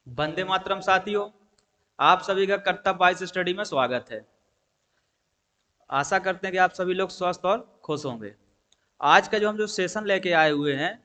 वंदे मातरम साथियों, आप सभी का कर्तव्य वॉइस स्टडी में स्वागत है। आशा करते हैं कि आप सभी लोग स्वस्थ और खुश होंगे। आज का जो हम सेशन लेके आए हुए हैं,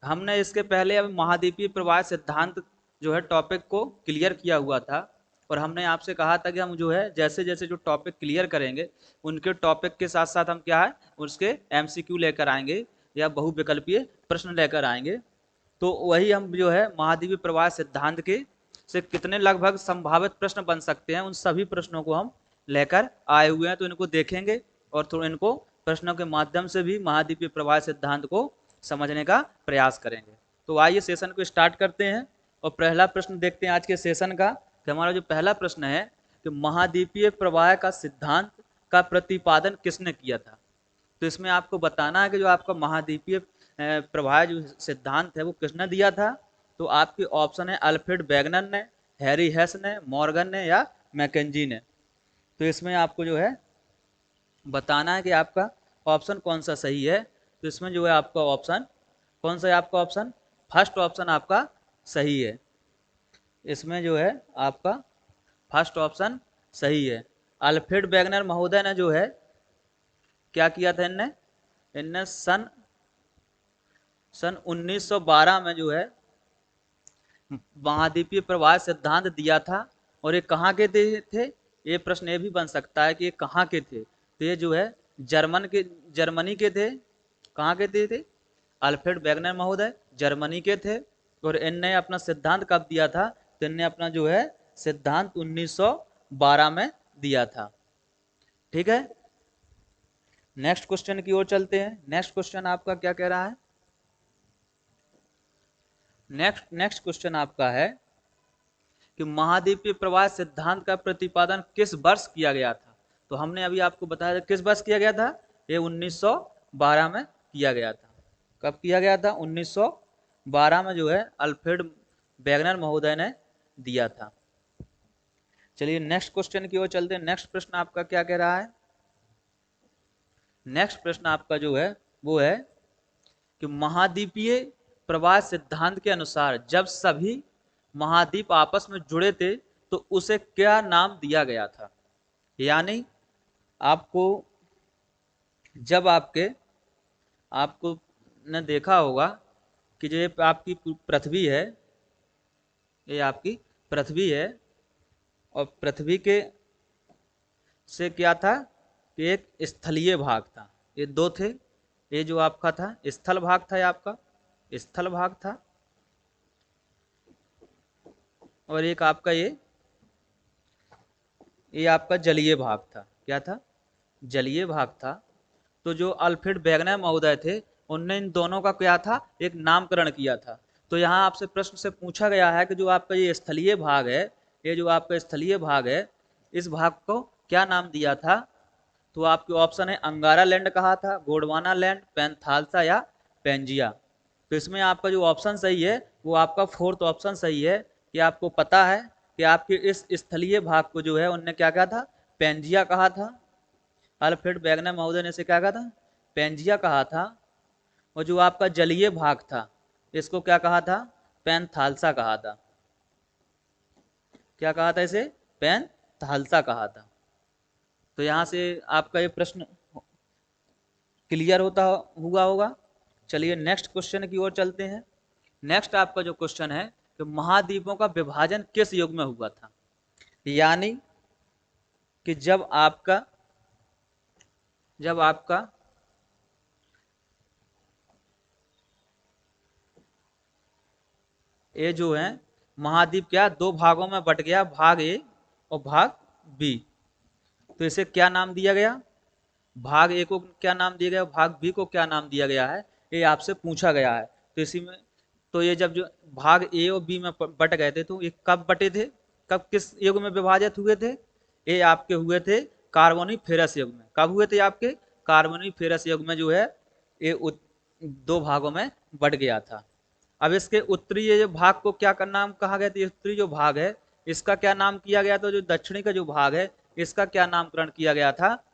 हमने इसके पहले अब महाद्वीपीय प्रवाह सिद्धांत जो है टॉपिक को क्लियर किया हुआ था। और हमने आपसे कहा था कि हम जो है जैसे जैसे जो टॉपिक क्लियर करेंगे, उनके टॉपिक के साथ साथ हम क्या है उसके एमसीक्यू लेकर आएंगे या बहुविकल्पीय प्रश्न लेकर आएंगे। तो वही हम जो है महाद्वीपीय प्रवाह सिद्धांत के से कितने लगभग संभावित प्रश्न बन सकते हैं, उन सभी प्रश्नों को हम लेकर आए हुए हैं। तो इनको देखेंगे और थोड़ा इनको प्रश्नों के माध्यम से भी महाद्वीपीय प्रवाह सिद्धांत को समझने का प्रयास करेंगे। तो आइए सेशन को स्टार्ट करते हैं और पहला प्रश्न देखते हैं आज के सेशन का। कि हमारा जो पहला प्रश्न है कि महाद्वीपीय प्रवाह का सिद्धांत का प्रतिपादन किसने किया था। तो इसमें आपको बताना है कि जो आपका महाद्वीपीय प्रवाह जो सिद्धांत है वो किसने दिया था। तो आपके ऑप्शन है अल्फ्रेड वेगनर ने, हैरी हेस ने, मॉर्गन ने या मैकेंजी ने। तो इसमें आपको जो है बताना है कि आपका ऑप्शन कौन सा सही है। तो इसमें जो है आपका ऑप्शन कौन सा है, आपका ऑप्शन फर्स्ट ऑप्शन आपका सही है। इसमें जो है आपका फर्स्ट ऑप्शन सही है। अल्फ्रेड वेगनर महोदय ने जो है क्या किया था, इनने इनने सन सन 1912 में जो है महाद्वीपीय प्रवाह सिद्धांत दिया था। और ये कहाँ के थे, ये प्रश्न ये भी बन सकता है कि ये कहाँ के थे। तो ये जो है जर्मनी के थे। कहाँ के थे? अल्फ्रेड वेगनर महोदय जर्मनी के थे। और इनने अपना सिद्धांत कब दिया था? तो इनने अपना जो है सिद्धांत 1912 में दिया था। ठीक है, नेक्स्ट क्वेश्चन की ओर चलते हैं। नेक्स्ट क्वेश्चन आपका क्या कह रहा है? नेक्स्ट क्वेश्चन आपका है कि महाद्वीपीय प्रवाह सिद्धांत का प्रतिपादन किस वर्ष किया गया था। तो हमने अभी आपको बताया था किस वर्ष किया गया था, ये 1912 में किया गया था। कब किया गया था? 1912 में जो है अल्फ्रेड वेगनर महोदय ने दिया था। चलिए नेक्स्ट क्वेश्चन की ओर चलते हैं। नेक्स्ट प्रश्न आपका क्या कह रहा है? नेक्स्ट प्रश्न आपका जो है वो है कि महाद्वीपीय प्रवाह सिद्धांत के अनुसार जब सभी महाद्वीप आपस में जुड़े थे तो उसे क्या नाम दिया गया था। यानी आपको जब आपको ने देखा होगा कि जो ये आपकी पृथ्वी है, ये आपकी पृथ्वी है और पृथ्वी के से क्या था कि एक स्थलीय भाग था। ये दो थे, ये जो आपका था स्थल भाग था, ये आपका स्थल भाग था और एक आपका ये आपका जलीय भाग था। क्या था? जलीय भाग था। तो जो अल्फ्रेड वेगनर महोदय थे, उनने इन दोनों का क्या था, एक नामकरण किया था। तो यहाँ आपसे प्रश्न से पूछा गया है कि जो आपका ये स्थलीय भाग है, ये जो आपका स्थलीय भाग है, इस भाग को क्या नाम दिया था। तो आपके ऑप्शन है अंगारा लैंड कहा था, गोंडवाना लैंड, पैंथालसा या पेंजिया। तो इसमें आपका जो ऑप्शन सही है वो आपका फोर्थ ऑप्शन सही है कि आपको पता है कि आपके इस स्थलीय भाग को जो है उनने क्या कहा था, पेंजिया कहा था। अल्फ्रेड वेगनर महोदय ने इसे क्या कहा था, पेंजिया कहा था। और जो आपका जलीय भाग था इसको क्या कहा था, पैंथालसा कहा था। क्या कहा था इसे? पैंथालसा कहा था। तो यहां से आपका ये प्रश्न क्लियर होता हुआ होगा। चलिए नेक्स्ट क्वेश्चन की ओर चलते हैं। नेक्स्ट आपका जो क्वेश्चन है कि महाद्वीपों का विभाजन किस युग में हुआ था। यानी कि जब आपका ये जो है महाद्वीप क्या दो भागों में बट गया, भाग ए और भाग बी। तो इसे क्या नाम दिया गया, भाग ए को क्या नाम दिया गया, भाग बी को क्या नाम दिया गया है, ये आपसे पूछा गया है। तो इसी में तो ये जब जो भाग ए और बी में बट गए थे तो ये कब बटे थे, कब किस युग में विभाजित हुए थे। ये आपके हुए थे कार्बोनिफेरस युग में। कब हुए थे आपके? कार्बोनिफेरस युग में जो है ये दो भागों में बट गया था। अब इसके उत्तरी ये जो भाग को क्या का नाम कहा गया था, उत्तरी जो भाग है इसका क्या नाम किया गया था, जो दक्षिणी का जो भाग है इसका क्या नामकरण किया गया था।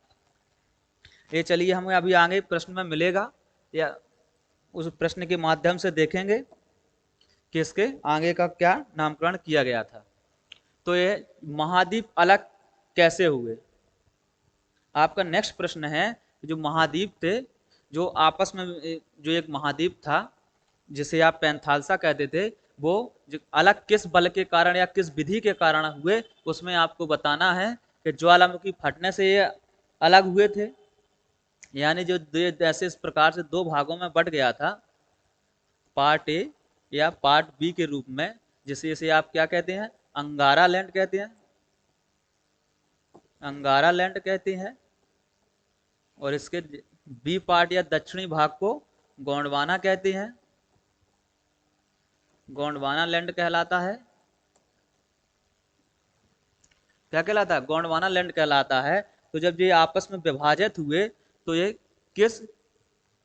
ये चलिए हमें अभी आगे प्रश्न में मिलेगा या उस प्रश्न के माध्यम से देखेंगे किसके आगे का क्या नामकरण किया गया था। तो ये महाद्वीप अलग कैसे हुए। आपका नेक्स्ट प्रश्न है, जो महाद्वीप थे, जो आपस में जो एक महाद्वीप था जिसे आप पैंथालसा कहते थे, वो जो अलग किस बल के कारण या किस विधि के कारण हुए, उसमें आपको बताना है कि ज्वालामुखी फटने से ये अलग हुए थे। यानी जो ऐसे इस प्रकार से दो भागों में बट गया था, पार्ट ए या पार्ट बी के रूप में, जिसे इसे आप क्या कहते हैं, अंगारा लैंड कहते हैं, अंगारा लैंड कहते हैं। और इसके बी पार्ट या दक्षिणी भाग को गोंडवाना कहते हैं, गोंडवाना लैंड कहलाता है। क्या कहलाता है, गोंडवाना लैंड कहलाता है। तो जब ये आपस में विभाजित हुए तो ये किस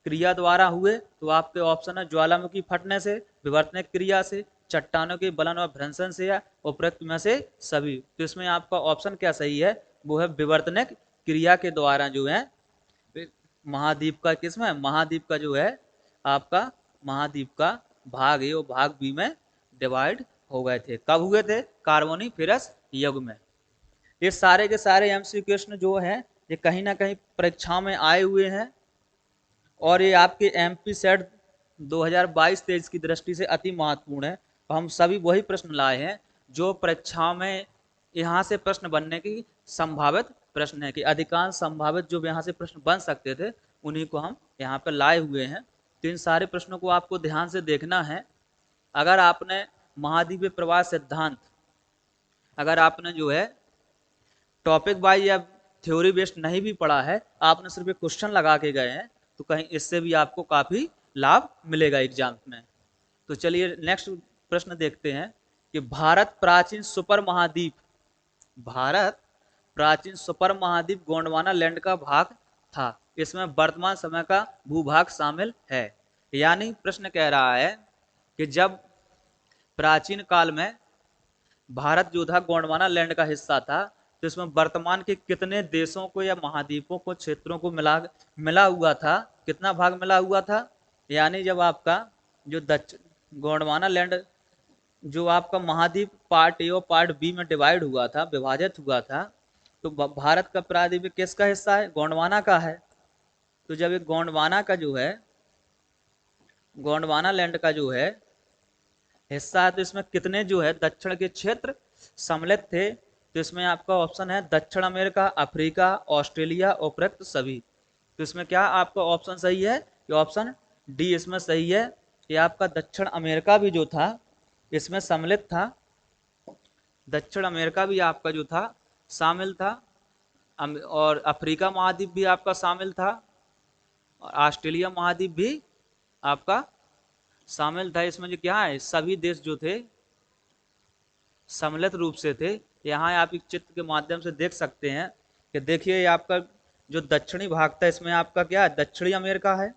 क्रिया द्वारा हुए, तो आपके ऑप्शन है ज्वालामुखी फटने से, विवर्तनिक क्रिया से, चट्टानों के बलन और भ्रंशन से, या उपरोक्त में से सभी। तो इसमें आपका ऑप्शन क्या सही है, वो है विवर्तनिक क्रिया के द्वारा जो है महाद्वीप का, किसमें, महाद्वीप का जो है आपका महाद्वीप का भाग ए और भाग बी में डिवाइड हो गए थे। कब हुए थे, कार्बोनिफेरस युग में। ये सारे के सारे एमसीक्यू क्वेश्चन जो है ये कहीं ना कहीं परीक्षा में आए हुए हैं, और ये आपके एमपी सेट 2022-23 की दृष्टि से अति महत्वपूर्ण है। तो हम सभी वही प्रश्न लाए हैं जो परीक्षा में यहाँ से प्रश्न बनने की संभावित प्रश्न है, कि अधिकांश संभावित जो यहाँ से प्रश्न बन सकते थे उन्हीं को हम यहाँ पर लाए हुए हैं। तो इन सारे प्रश्नों को आपको ध्यान से देखना है। अगर आपने महाद्वीपीय प्रवाह सिद्धांत, अगर आपने जो है टॉपिक वाइज या थ्योरी बेस्ड नहीं भी पढ़ा है, आपने सिर्फ एक क्वेश्चन लगा के गए हैं, तो कहीं इससे भी आपको काफी लाभ मिलेगा एग्जाम में। तो चलिए नेक्स्ट प्रश्न देखते हैं कि भारत प्राचीन सुपर महाद्वीप, भारत प्राचीन सुपर महाद्वीप गोंडवाना लैंड का भाग था। इसमें वर्तमान समय का भूभाग शामिल है। यानी प्रश्न कह रहा है कि जब प्राचीन काल में भारत जो था गोंडवाना लैंड का हिस्सा था, तो इसमें वर्तमान के कितने देशों को या महाद्वीपों को, क्षेत्रों को मिला हुआ था, कितना भाग मिला हुआ था। यानी जब आपका जो गोंडवाना लैंड जो आपका महाद्वीप पार्ट ए और पार्ट बी में डिवाइड हुआ था, विभाजित हुआ था, तो भारत का प्रायद्वीप किसका हिस्सा है, गोंडवाना का है। तो जब एक गोंडवाना का जो है, गोंडवाना लैंड का जो है हिस्सा है, तो इसमें कितने जो है दक्षिण के क्षेत्र सम्मिलित थे। तो इसमें आपका ऑप्शन है दक्षिण अमेरिका, अफ्रीका, ऑस्ट्रेलिया, उपरोक्त सभी। तो इसमें क्या आपका ऑप्शन सही है, कि ऑप्शन डी इसमें सही है, कि आपका दक्षिण अमेरिका भी जो था इसमें सम्मिलित था। दक्षिण अमेरिका भी आपका जो था शामिल था, और अफ्रीका महाद्वीप भी आपका शामिल था, और ऑस्ट्रेलिया महाद्वीप भी आपका शामिल था। इसमें जो क्या है, सभी देश जो थे सम्मिलित रूप से थे। यहाँ आप एक चित्र के माध्यम से देख सकते हैं कि देखिए आपका जो दक्षिणी भाग था, इसमें आपका क्या है, दक्षिणी अमेरिका है।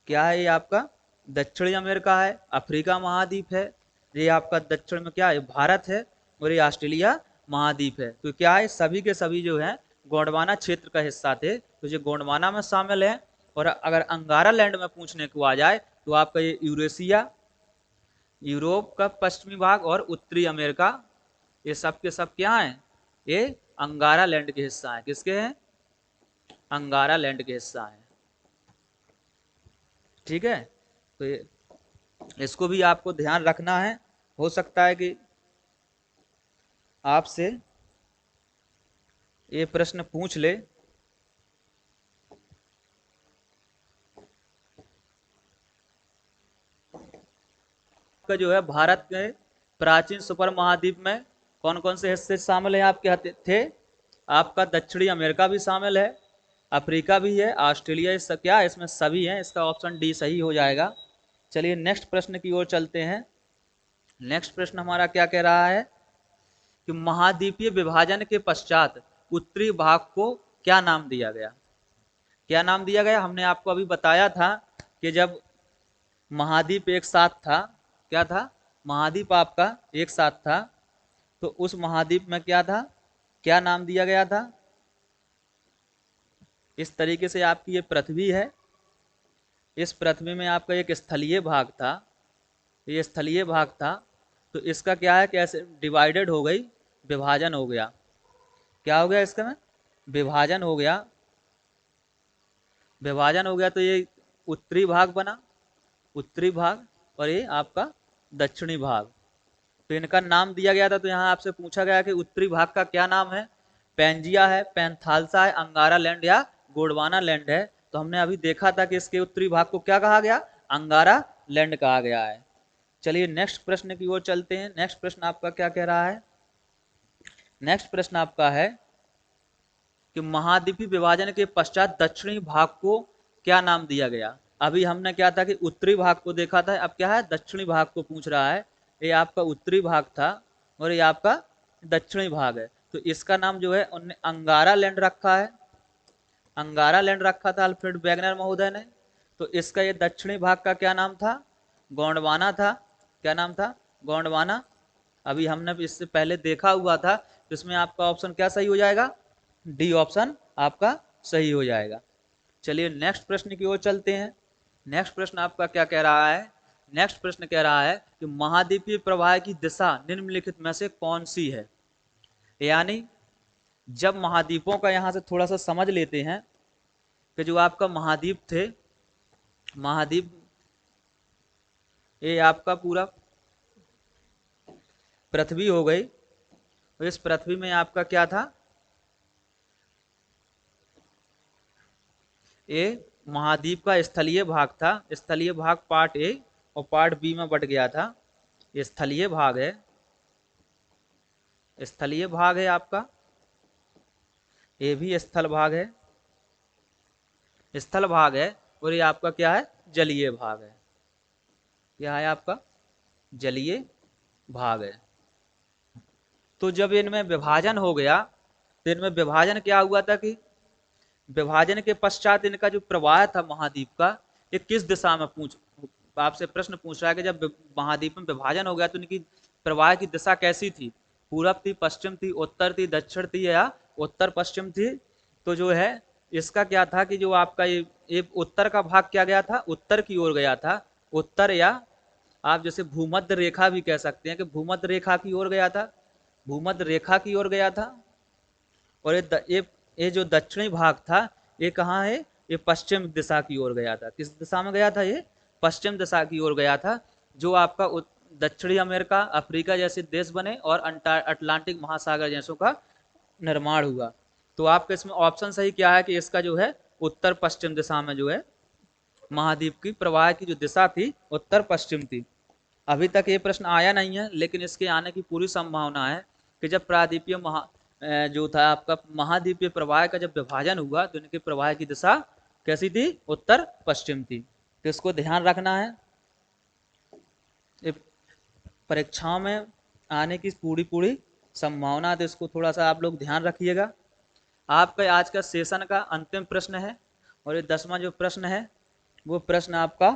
क्या है ये आपका दक्षिणी अमेरिका है, अफ्रीका महाद्वीप है, ये आपका दक्षिण में क्या है, भारत है, और ये ऑस्ट्रेलिया महाद्वीप है। तो क्या है, सभी के सभी जो है गोंडवाना क्षेत्र का हिस्सा थे, तो ये गोंडवाना में शामिल है। और अगर अंगारा लैंड में पूछने को आ जाए, तो आपका ये यूरेशिया, यूरोप का पश्चिमी भाग, और उत्तरी अमेरिका, ये सब के सब क्या है, ये अंगारा लैंड के हिस्सा है। किसके हैं, अंगारा लैंड के हिस्सा है। ठीक है, तो ये इसको भी आपको ध्यान रखना है। हो सकता है कि आपसे ये प्रश्न पूछ ले। का जो है भारत के प्राचीन सुपर महाद्वीप में कौन कौन से हिस्से शामिल हैं आपके थे, आपका दक्षिणी अमेरिका भी शामिल है, अफ्रीका भी है, ऑस्ट्रेलिया, इस क्या इसमें सभी हैं। इसका ऑप्शन डी सही हो जाएगा। चलिए नेक्स्ट प्रश्न की ओर चलते हैं। नेक्स्ट प्रश्न हमारा क्या कह रहा है कि महाद्वीपीय विभाजन के पश्चात उत्तरी भाग को क्या नाम दिया गया। क्या नाम दिया गया, हमने आपको अभी बताया था कि जब महाद्वीप एक साथ था, क्या था, महाद्वीप आपका एक साथ था, तो उस महाद्वीप में क्या था, क्या नाम दिया गया था। इस तरीके से आपकी ये पृथ्वी है, इस पृथ्वी में आपका एक स्थलीय भाग था, ये स्थलीय भाग था, तो इसका क्या है, कैसे डिवाइडेड हो गई, विभाजन हो गया। क्या हो गया इसका में, विभाजन हो गया। विभाजन हो गया तो ये उत्तरी भाग बना, उत्तरी भाग, और ये आपका दक्षिणी भाग। तो इनका नाम दिया गया था, तो यहाँ आपसे पूछा गया कि उत्तरी भाग का क्या नाम है। पेंजिया है, पैंथालसा है, अंगारा लैंड या गोंडवाना लैंड है। तो हमने अभी देखा था कि इसके उत्तरी भाग को क्या कहा गया, अंगारा लैंड कहा गया है। चलिए नेक्स्ट प्रश्न की ओर चलते हैं। नेक्स्ट प्रश्न आपका क्या कह रहा है। नेक्स्ट प्रश्न आपका है कि महाद्वीपीय विभाजन के पश्चात दक्षिणी भाग को क्या नाम दिया गया। अभी हमने क्या था कि उत्तरी भाग को देखा था, अब क्या है, दक्षिणी भाग को पूछ रहा है। ये आपका उत्तरी भाग था और ये आपका दक्षिणी भाग है। तो इसका नाम जो है उन्होंने अंगारा लैंड रखा है, अंगारा लैंड रखा था अल्फ्रेड वेगनर महोदय ने। तो इसका ये दक्षिणी भाग का क्या नाम था, गोंडवाना था। क्या नाम था, गोंडवाना। अभी हमने इससे पहले देखा हुआ था, तो इसमें आपका ऑप्शन क्या सही हो जाएगा, डी ऑप्शन आपका सही हो जाएगा। चलिए नेक्स्ट प्रश्न की ओर चलते हैं। नेक्स्ट प्रश्न आपका क्या कह रहा है। नेक्स्ट प्रश्न कह रहा है कि महाद्वीपीय प्रवाह की दिशा निम्नलिखित में से कौन सी है। यानी जब महाद्वीपों का यहां से थोड़ा सा समझ लेते हैं कि जो आपका महाद्वीप थे, महाद्वीप ये आपका पूरा पृथ्वी हो गई। तो इस पृथ्वी में आपका क्या था, ये महाद्वीप का स्थलीय भाग था। स्थलीय भाग पार्ट ए और पार्ट बी में बट गया था। ये स्थलीय भाग है, स्थलीय भाग है आपका। ये भी स्थल भाग है, स्थल भाग है। और ये आपका क्या है, जलीय भाग है। क्या है आपका, जलीय भाग है। तो जब इनमें विभाजन हो गया, तो इनमें विभाजन क्या हुआ था कि विभाजन के पश्चात इनका जो प्रवाह था महाद्वीप का, ये किस दिशा में पूछ आपसे प्रश्न पूछ रहा है कि जब महाद्वीप में विभाजन हो गया तो इनकी प्रवाह की दिशा कैसी थी, पूरब थी, पश्चिम थी, उत्तर थी, दक्षिण थी या उत्तर पश्चिम थी। तो जो है इसका क्या था कि जो आपका ये उत्तर का भाग क्या गया था, उत्तर की ओर गया था। उत्तर, या आप जैसे भूमध्य रेखा भी कह सकते हैं कि भूमध्य रेखा की ओर गया था, भूमध्य रेखा की ओर गया था। और ये जो दक्षिणी भाग था, ये कहाँ है, ये पश्चिम दिशा की ओर गया था। किस दिशा में गया था, ये पश्चिम दिशा की ओर गया था। जो आपका दक्षिणी अमेरिका, अफ्रीका जैसे देश बने और अटलांटिक महासागर जैसों का निर्माण हुआ। तो आपका इसमें ऑप्शन सही क्या है कि इसका जो है उत्तर पश्चिम दिशा में जो है महाद्वीप की प्रवाह की जो दिशा थी उत्तर पश्चिम थी। अभी तक ये प्रश्न आया नहीं है, लेकिन इसके आने की पूरी संभावना है कि जब प्रायद्वीपीय जो था आपका महाद्वीपीय प्रवाह का जब विभाजन हुआ, तो इनके प्रवाह की दिशा कैसी थी, उत्तर पश्चिम थी। तो इसको ध्यान रखना है, परीक्षाओं में आने की पूरी पूरी संभावना, तो इसको थोड़ा सा आप लोग ध्यान रखिएगा। आपका आज का सेशन का अंतिम प्रश्न है, और ये 10वां जो प्रश्न है वो प्रश्न आपका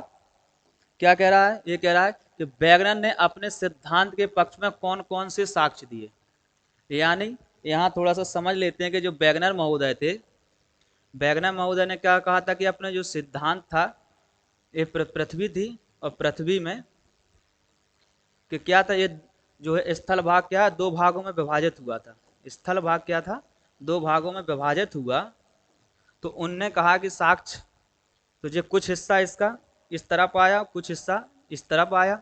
क्या कह रहा है, ये कह रहा है कि वैगनर ने अपने सिद्धांत के पक्ष में कौन कौन से साक्ष्य दिए। यानी यहाँ थोड़ा सा समझ लेते हैं कि जो वैगनर महोदय थे, वैगनर महोदय ने क्या कहा था कि अपने जो सिद्धांत था, ये पृथ्वी थी, और पृथ्वी में कि क्या था, ये जो है स्थल भाग क्या है, दो भागों में विभाजित हुआ था। स्थल भाग क्या था, दो भागों में विभाजित हुआ। तो उनने कहा कि साक्ष्य तुझे कुछ हिस्सा इसका इस तरफ आया, कुछ हिस्सा इस तरफ आया।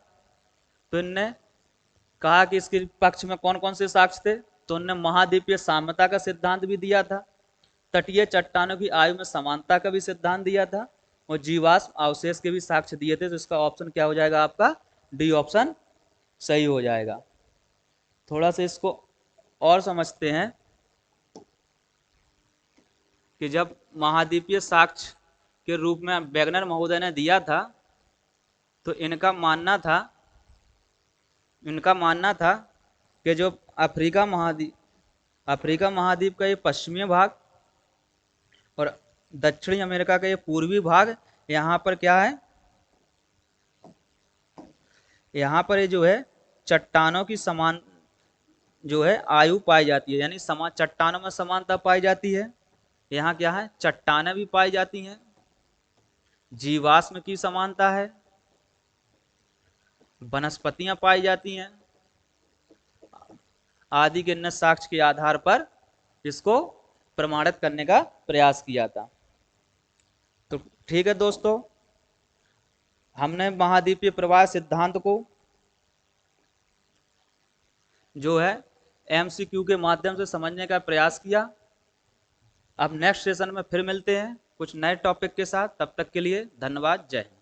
तो इनने कहा कि इसके पक्ष में कौन कौन से साक्ष्य थे। तो उनने महाद्वीपीय साम्यता का सिद्धांत भी दिया था, तटीय चट्टानों की आयु में समानता का भी सिद्धांत दिया था, और जीवाश्म अवशेष के भी साक्ष्य दिए थे। तो इसका ऑप्शन क्या हो जाएगा आपका, डी ऑप्शन सही हो जाएगा। थोड़ा सा इसको और समझते हैं कि जब महाद्वीपीय साक्ष्य के रूप में वैगनर महोदय ने दिया था, तो इनका मानना था कि जो अफ्रीका महाद्वीप का ये पश्चिमी भाग और दक्षिणी अमेरिका का ये पूर्वी भाग, यहाँ पर क्या है, यहाँ पर ये जो है चट्टानों की समान जो है आयु पाई जाती है, यानी चट्टानों में समानता पाई जाती है। यहाँ क्या है, चट्टानें भी पाई जाती हैं, जीवाश्म की समानता है, वनस्पतियां पाई जाती हैं आदि के अन्य साक्ष्य के आधार पर इसको प्रमाणित करने का प्रयास किया था। तो ठीक है दोस्तों, हमने महाद्वीपीय प्रवाह सिद्धांत को जो है एमसीक्यू के माध्यम से समझने का प्रयास किया। अब नेक्स्ट सेशन में फिर मिलते हैं कुछ नए टॉपिक के साथ। तब तक के लिए धन्यवाद। जय हिंद।